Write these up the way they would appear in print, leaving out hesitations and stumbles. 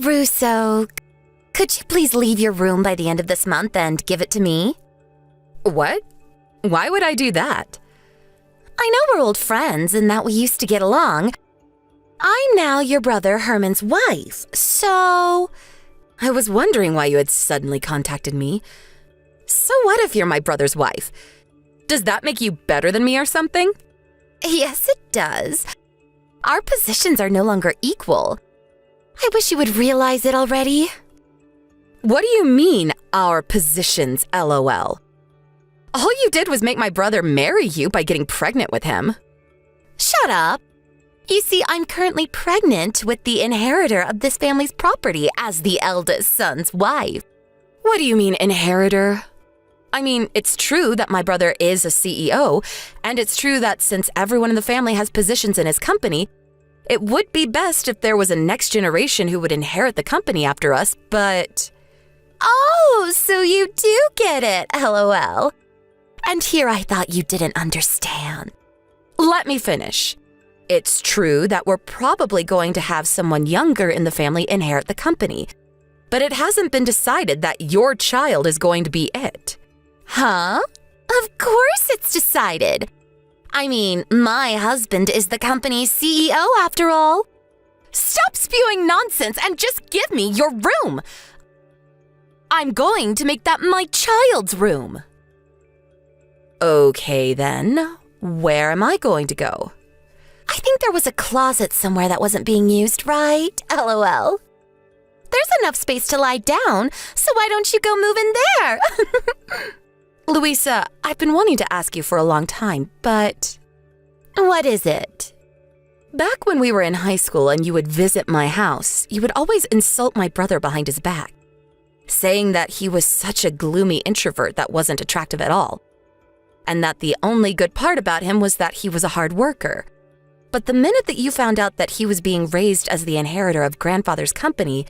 Russo, could you please leave your room by the end of this month and give it to me? What? Why would I do that? I know we're old friends and that we used to get along. I'm now your brother Herman's wife, so... I was wondering why you had suddenly contacted me. So what if you're my brother's wife? Does that make you better than me or something? Yes, it does. Our positions are no longer equal. I wish you would realize it already. What do you mean, our positions, LOL? All you did was make my brother marry you by getting pregnant with him. Shut up. You see, I'm currently pregnant with the inheritor of this family's property as the eldest son's wife. What do you mean, inheritor? I mean, it's true that my brother is a CEO, and it's true that since everyone in the family has positions in his company, it would be best if there was a next generation who would inherit the company after us, but... Oh, so you do get it, LOL. And here I thought you didn't understand. Let me finish. It's true that we're probably going to have someone younger in the family inherit the company, but it hasn't been decided that your child is going to be it. Huh? Of course it's decided. I mean, my husband is the company's CEO after all. Stop spewing nonsense and just give me your room. I'm going to make that my child's room. Okay then, where am I going to go? I think there was a closet somewhere that wasn't being used, right? LOL. There's enough space to lie down, so why don't you go move in there? Louisa, I've been wanting to ask you for a long time, but... What is it? Back when we were in high school and you would visit my house, you would always insult my brother behind his back, saying that he was such a gloomy introvert that wasn't attractive at all, and that the only good part about him was that he was a hard worker. But the minute that you found out that he was being raised as the inheritor of grandfather's company,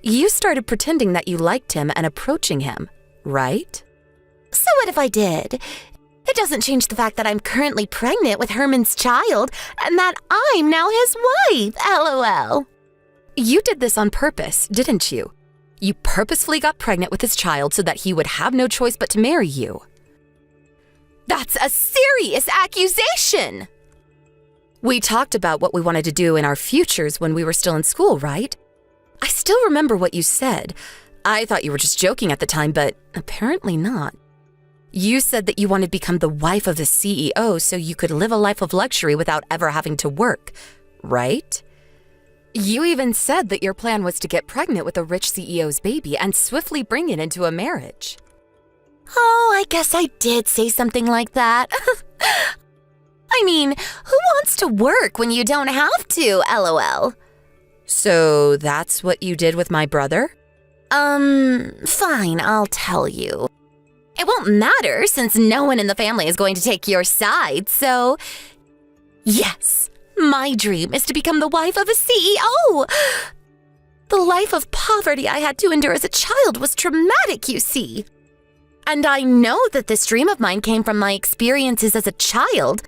you started pretending that you liked him and approaching him, right? So what if I did? It doesn't change the fact that I'm currently pregnant with Herman's child and that I'm now his wife, LOL. You did this on purpose, didn't you? You purposefully got pregnant with his child so that he would have no choice but to marry you. That's a serious accusation! We talked about what we wanted to do in our futures when we were still in school, right? I still remember what you said. I thought you were just joking at the time, but apparently not. You said that you wanted to become the wife of the CEO so you could live a life of luxury without ever having to work, right? You even said that your plan was to get pregnant with a rich CEO's baby and swiftly bring it into a marriage. Oh, I guess I did say something like that. I mean, who wants to work when you don't have to, LOL? So that's what you did with my brother? Fine, I'll tell you. It won't matter since no one in the family is going to take your side, so... Yes, my dream is to become the wife of a CEO. The life of poverty I had to endure as a child was traumatic, you see. And I know that this dream of mine came from my experiences as a child.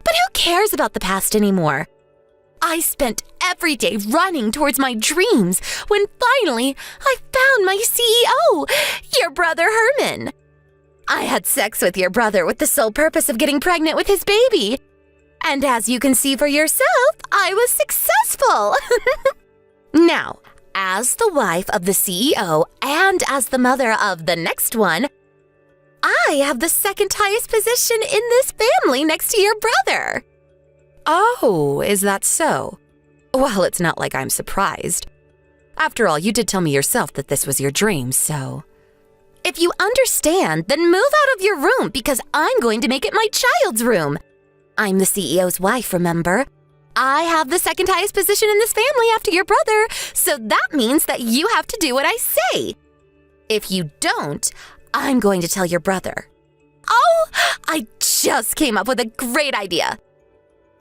But who cares about the past anymore? I spent every day running towards my dreams when finally I found my CEO, your brother Herman. I had sex with your brother with the sole purpose of getting pregnant with his baby. And as you can see for yourself, I was successful. Now, as the wife of the CEO and as the mother of the next one, I have the second highest position in this family next to your brother. Oh, is that so? Well, it's not like I'm surprised. After all, you did tell me yourself that this was your dream, so... If you understand, then move out of your room because I'm going to make it my child's room. I'm the CEO's wife, remember? I have the second highest position in this family after your brother, so that means that you have to do what I say. If you don't, I'm going to tell your brother. Oh, I just came up with a great idea.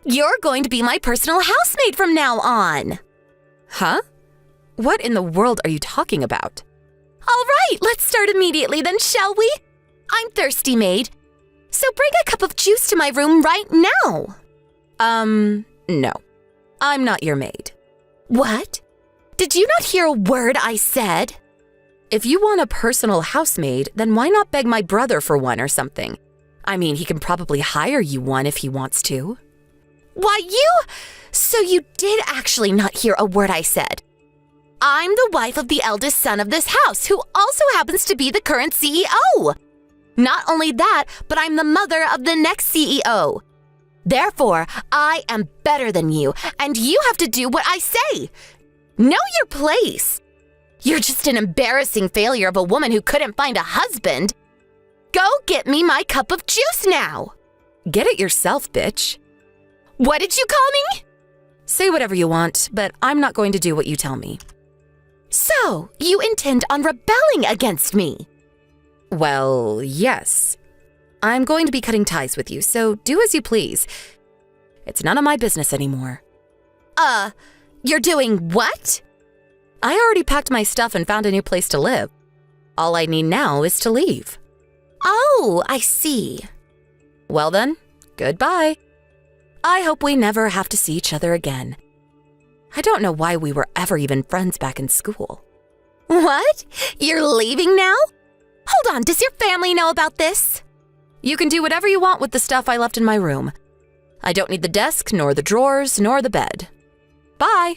You're going to be my personal housemaid from now on. Huh? What in the world are you talking about? All right, let's start immediately then, shall we? I'm thirsty, maid. So bring a cup of juice to my room right now. No. I'm not your maid. What? Did you not hear a word I said? If you want a personal housemaid, then why not beg my brother for one or something? I mean, he can probably hire you one if he wants to. Why, So you did actually not hear a word I said. I'm the wife of the eldest son of this house, who also happens to be the current CEO. Not only that, but I'm the mother of the next CEO. Therefore, I am better than you, and you have to do what I say. Know your place. You're just an embarrassing failure of a woman who couldn't find a husband. Go get me my cup of juice now. Get it yourself, bitch. What did you call me? Say whatever you want, but I'm not going to do what you tell me. So, you intend on rebelling against me? Well, yes. I'm going to be cutting ties with you, so do as you please. It's none of my business anymore. You're doing what? I already packed my stuff and found a new place to live. All I need now is to leave. Oh, I see. Well then, goodbye. I hope we never have to see each other again. I don't know why we were ever even friends back in school. What? You're leaving now? Hold on, does your family know about this? You can do whatever you want with the stuff I left in my room. I don't need the desk, nor the drawers, nor the bed. Bye.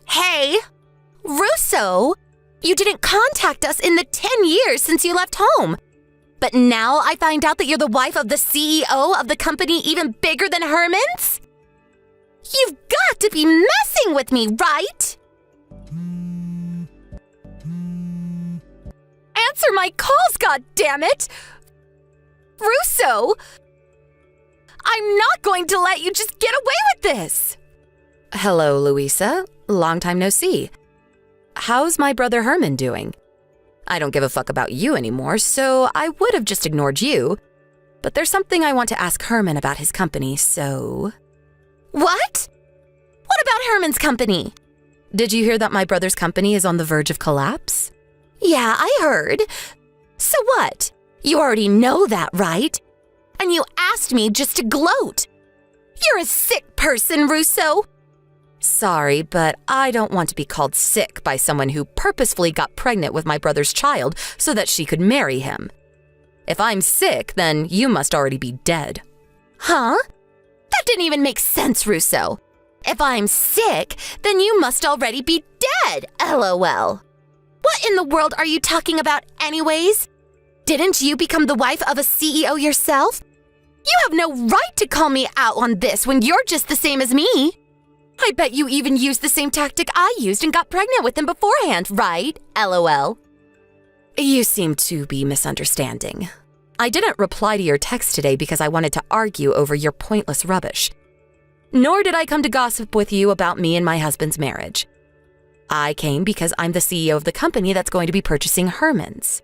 Hey, Russo, you didn't contact us in the 10 years since you left home. But now I find out that you're the wife of the CEO of the company even bigger than Herman's? You've got to be messing with me, right? Answer my calls, goddammit! Russo! I'm not going to let you just get away with this! Hello, Louisa. Long time no see. How's my brother Herman doing? I don't give a fuck about you anymore, so I would have just ignored you. But there's something I want to ask Herman about his company, so... What? What about Herman's company? Did you hear that my brother's company is on the verge of collapse? Yeah, I heard. So what? You already know that, right? And you asked me just to gloat. You're a sick person, Russo. Sorry, but I don't want to be called sick by someone who purposefully got pregnant with my brother's child so that she could marry him. If I'm sick, then you must already be dead. Huh? That didn't even make sense, Russo. If I'm sick, then you must already be dead, LOL. What in the world are you talking about anyways? Didn't you become the wife of a CEO yourself? You have no right to call me out on this when you're just the same as me. I bet you even used the same tactic I used and got pregnant with him beforehand, right? LOL. You seem to be misunderstanding. I didn't reply to your text today because I wanted to argue over your pointless rubbish. Nor did I come to gossip with you about me and my husband's marriage. I came because I'm the CEO of the company that's going to be purchasing Herman's.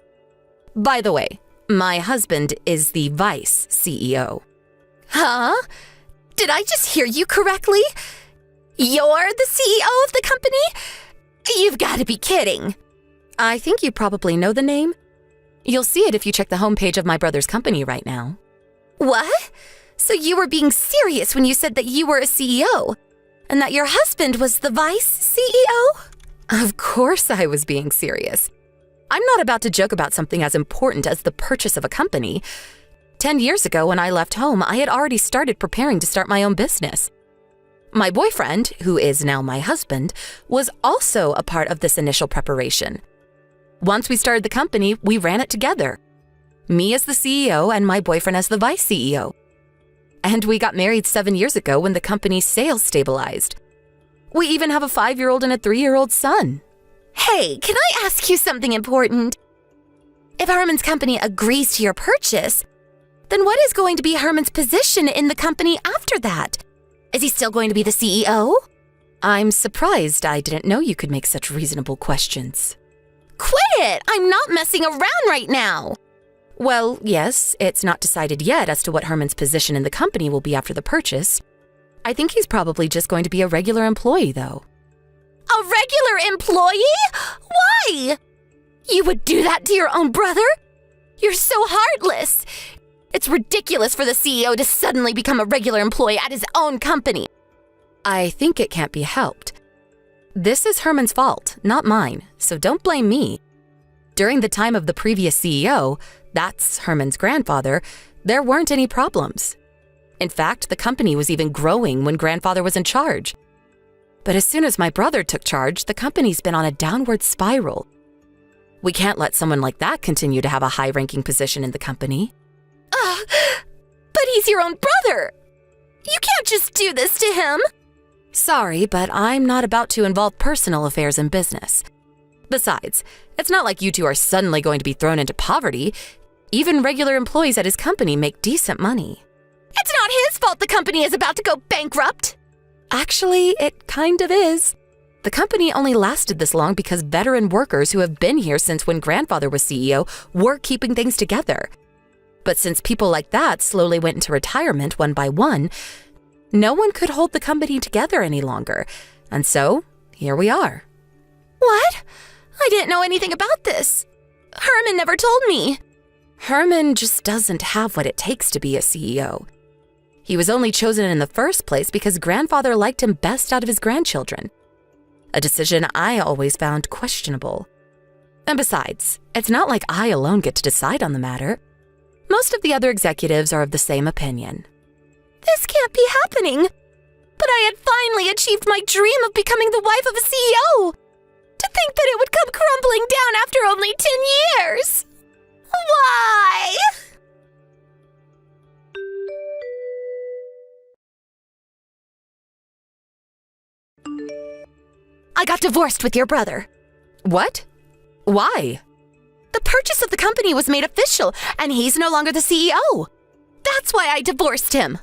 By the way, my husband is the vice CEO. Huh? Did I just hear you correctly? You're the CEO of the company? You've got to be kidding. I think you probably know the name. You'll see it if you check the homepage of my brother's company right now. What? So you were being serious when you said that you were a CEO? And that your husband was the vice CEO? Of course I was being serious. I'm not about to joke about something as important as the purchase of a company. 10 years ago when I left home, I had already started preparing to start my own business. My boyfriend, who is now my husband, was also a part of this initial preparation. Once we started the company, we ran it together. Me as the CEO and my boyfriend as the vice CEO. And we got married 7 years ago when the company's sales stabilized. We even have a 5-year-old and a 3-year-old son. Hey, can I ask you something important? If Herman's company agrees to your purchase, then what is going to be Herman's position in the company after that? Is he still going to be the CEO? I'm surprised I didn't know you could make such reasonable questions. Quit it! I'm not messing around right now! Well, yes, it's not decided yet as to what Herman's position in the company will be after the purchase. I think he's probably just going to be a regular employee, though. A regular employee? Why? You would do that to your own brother? You're so heartless. It's ridiculous for the CEO to suddenly become a regular employee at his own company. I think it can't be helped. This is Herman's fault, not mine, so don't blame me. During the time of the previous CEO, that's Herman's grandfather, there weren't any problems. In fact, the company was even growing when grandfather was in charge. But as soon as my brother took charge, the company's been on a downward spiral. We can't let someone like that continue to have a high-ranking position in the company. But he's your own brother. You can't just do this to him. Sorry, but I'm not about to involve personal affairs in business. Besides, it's not like you two are suddenly going to be thrown into poverty. Even regular employees at his company make decent money. It's not his fault the company is about to go bankrupt. Actually, it kind of is. The company only lasted this long because veteran workers who have been here since when grandfather was CEO were keeping things together. But since people like that slowly went into retirement one by one, no one could hold the company together any longer. And so, here we are. What? I didn't know anything about this. Herman never told me. Herman just doesn't have what it takes to be a CEO. He was only chosen in the first place because grandfather liked him best out of his grandchildren. A decision I always found questionable. And besides, it's not like I alone get to decide on the matter. Most of the other executives are of the same opinion. This can't be happening. But I had finally achieved my dream of becoming the wife of a CEO. To think that it would come crumbling down after only 10 years. Why? I got divorced with your brother. What? Why? The purchase of the company was made official, and he's no longer the CEO. That's why I divorced him.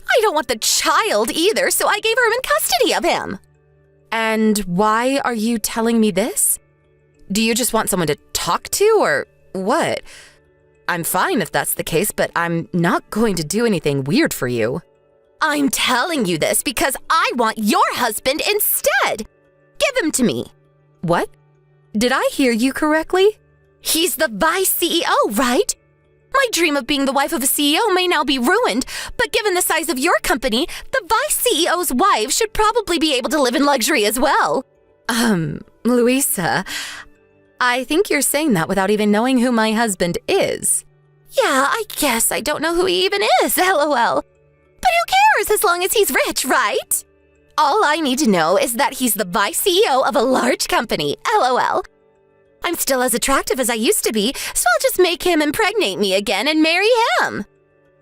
I don't want the child either, so I gave Herman custody of him. And why are you telling me this? Do you just want someone to talk to, or what? I'm fine if that's the case, but I'm not going to do anything weird for you. I'm telling you this because I want your husband instead. Give him to me. What? Did I hear you correctly? He's the vice CEO, right? My dream of being the wife of a CEO may now be ruined, but given the size of your company, the vice CEO's wife should probably be able to live in luxury as well. Louisa, I think you're saying that without even knowing who my husband is. Yeah, I guess I don't know who he even is, LOL. But who cares as long as he's rich, right? All I need to know is that he's the vice CEO of a large company, LOL. I'm still as attractive as I used to be, so I'll just make him impregnate me again and marry him.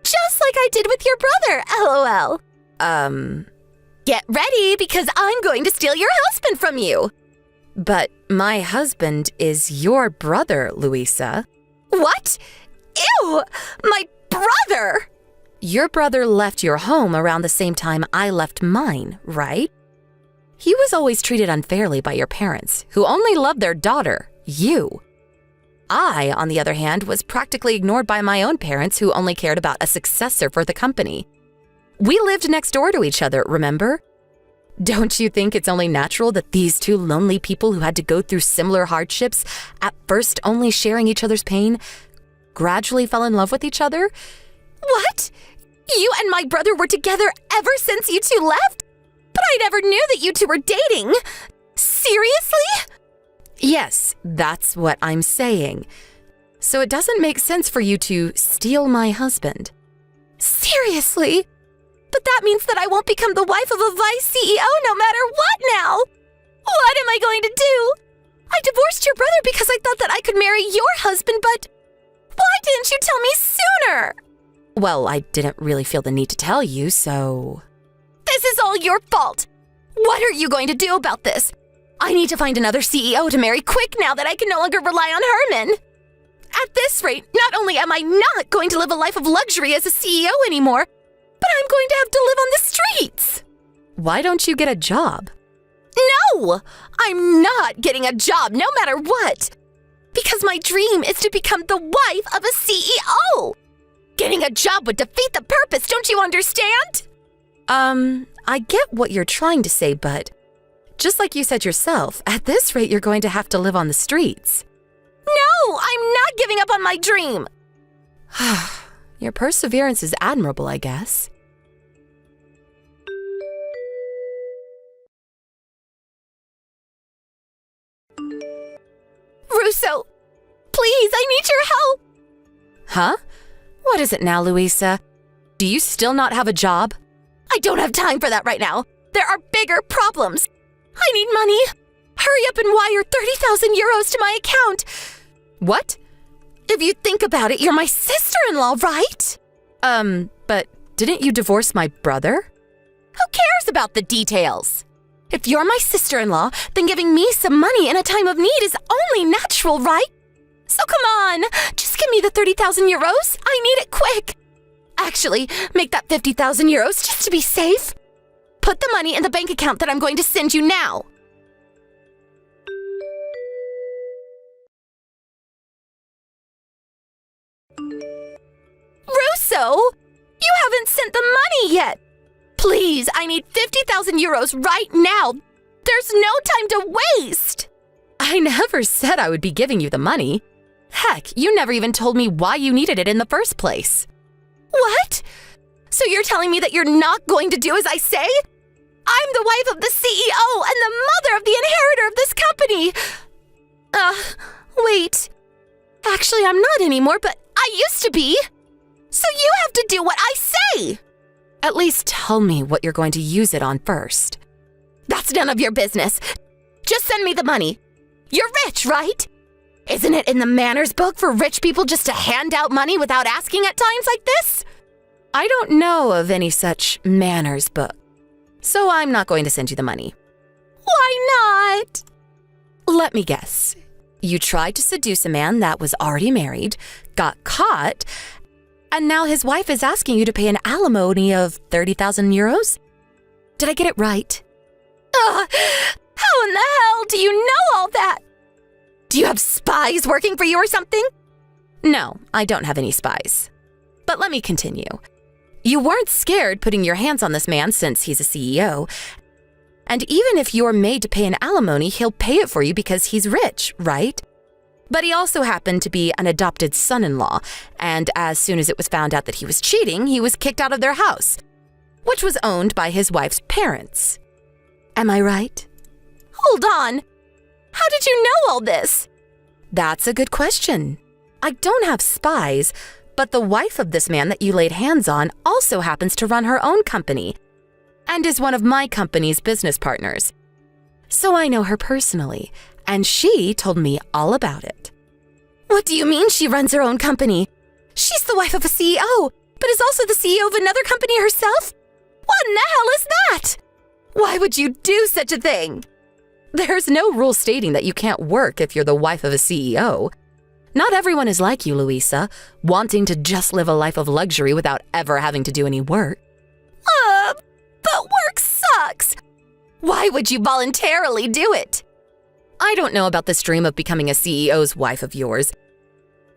Just like I did with your brother, LOL. Get ready, because I'm going to steal your husband from you. But my husband is your brother, Louisa. What? Ew! My brother! Your brother left your home around the same time I left mine, right? He was always treated unfairly by your parents, who only loved their daughter, you. I, on the other hand, was practically ignored by my own parents, who only cared about a successor for the company. We lived next door to each other, remember? Don't you think it's only natural that these two lonely people who had to go through similar hardships, at first only sharing each other's pain, gradually fell in love with each other? What? You and my brother were together ever since you two left? But I never knew that you two were dating. Seriously? Yes, that's what I'm saying. So it doesn't make sense for you to steal my husband. Seriously? But that means that I won't become the wife of a vice CEO no matter what now. What am I going to do? I divorced your brother because I thought that I could marry your husband, but why didn't you tell me sooner? Well, I didn't really feel the need to tell you, so... This is all your fault. What are you going to do about this? I need to find another CEO to marry quick now that I can no longer rely on Herman. At this rate, not only am I not going to live a life of luxury as a CEO anymore, but I'm going to have to live on the streets. Why don't you get a job? No! I'm not getting a job no matter what. Because my dream is to become the wife of a CEO. Getting a job would defeat the purpose, don't you understand? I get what you're trying to say, but just like you said yourself, at this rate you're going to have to live on the streets. giving up on my dream. Your perseverance is admirable, I guess. Russo, please, I need your help. Huh? What is it now, Louisa? Do you still not have a job? I don't have time for that right now. There are bigger problems. I need money. Hurry up and wire 30,000 euros to my account. What? If you think about it, you're my sister-in-law, right? But didn't you divorce my brother? Who cares about the details? If you're my sister-in-law, then giving me some money in a time of need is only natural, right? So come on, just give me the 30,000 euros. I need it quick. Actually, make that 50,000 euros just to be safe. Put the money in the bank account that I'm going to send you now. Russo, you haven't sent the money yet. Please, I need 50,000 euros right now. There's no time to waste. I never said I would be giving you the money. Heck, you never even told me why you needed it in the first place. What? So you're telling me that you're not going to do as I say? I'm the wife of the CEO and the mother of the inheritor of this company. Wait. Actually, I'm not anymore, but I used to be. So you have to do what I say. At least tell me what you're going to use it on first. That's none of your business. Just send me the money. You're rich, right? Isn't it in the manners book for rich people just to hand out money without asking at times like this? I don't know of any such manners book, so I'm not going to send you the money. Why not? Let me guess. You tried to seduce a man that was already married, got caught, and now his wife is asking you to pay an alimony of 30,000 euros? Did I get it right? How in the hell do you know all that? Do you have spies working for you or something? No, I don't have any spies. But let me continue. You weren't scared putting your hands on this man since he's a CEO. And even if you're made to pay an alimony, he'll pay it for you because he's rich, right? But he also happened to be an adopted son-in-law, and as soon as it was found out that he was cheating, he was kicked out of their house, which was owned by his wife's parents. Am I right? Hold on. How did you know all this? That's a good question. I don't have spies, but the wife of this man that you laid hands on also happens to run her own company and is one of my company's business partners. So I know her personally, and she told me all about it. What do you mean she runs her own company? She's the wife of a CEO, but is also the CEO of another company herself? What in the hell is that? Why would you do such a thing? There's no rule stating that you can't work if you're the wife of a CEO. Not everyone is like you, Louisa, wanting to just live a life of luxury without ever having to do any work. But work sucks. Why would you voluntarily do it? I don't know about this dream of becoming a CEO's wife of yours,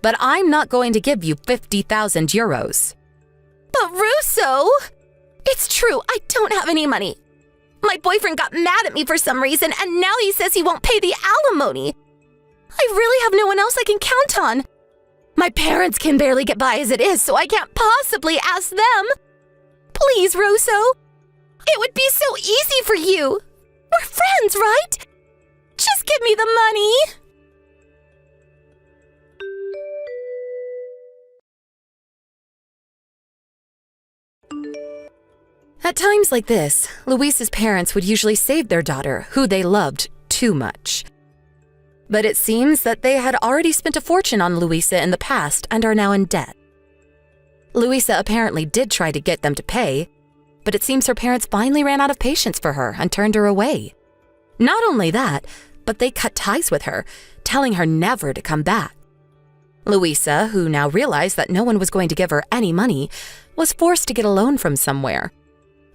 but I'm not going to give you 50,000 euros. But Russo, it's true, I don't have any money. My boyfriend got mad at me for some reason, and now he says he won't pay the alimony. I really have no one else I can count on. My parents can barely get by as it is, so I can't possibly ask them. Please, Russo. It would be so easy for you. We're friends, right? Just give me the money. At times like this, Luisa's parents would usually save their daughter, who they loved too much. But it seems that they had already spent a fortune on Luisa in the past and are now in debt. Luisa apparently did try to get them to pay, but it seems her parents finally ran out of patience for her and turned her away. Not only that, but they cut ties with her, telling her never to come back. Luisa, who now realized that no one was going to give her any money, was forced to get a loan from somewhere.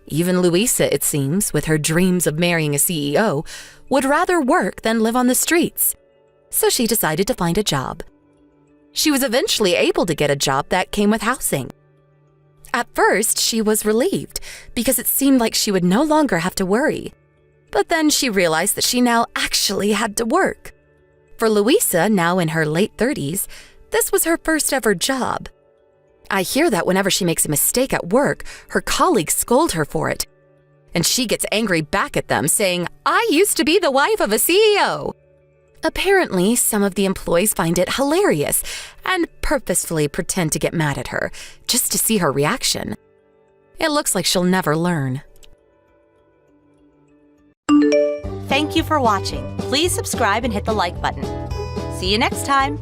Even Luisa, it seems, with her dreams of marrying a CEO, would rather work than live on the streets. So she decided to find a job. She was eventually able to get a job that came with housing. At first, she was relieved because it seemed like she would no longer have to worry. But then she realized that she now actually had to work. For Luisa, now in her late 30s, This was her first ever job. I hear that whenever she makes a mistake at work, her colleagues scold her for it. And she gets angry back at them, saying, "I used to be the wife of a CEO." Apparently, some of the employees find it hilarious and purposefully pretend to get mad at her, just to see her reaction. It looks like she'll never learn. Thank you for watching. Please subscribe and hit the like button. See you next time.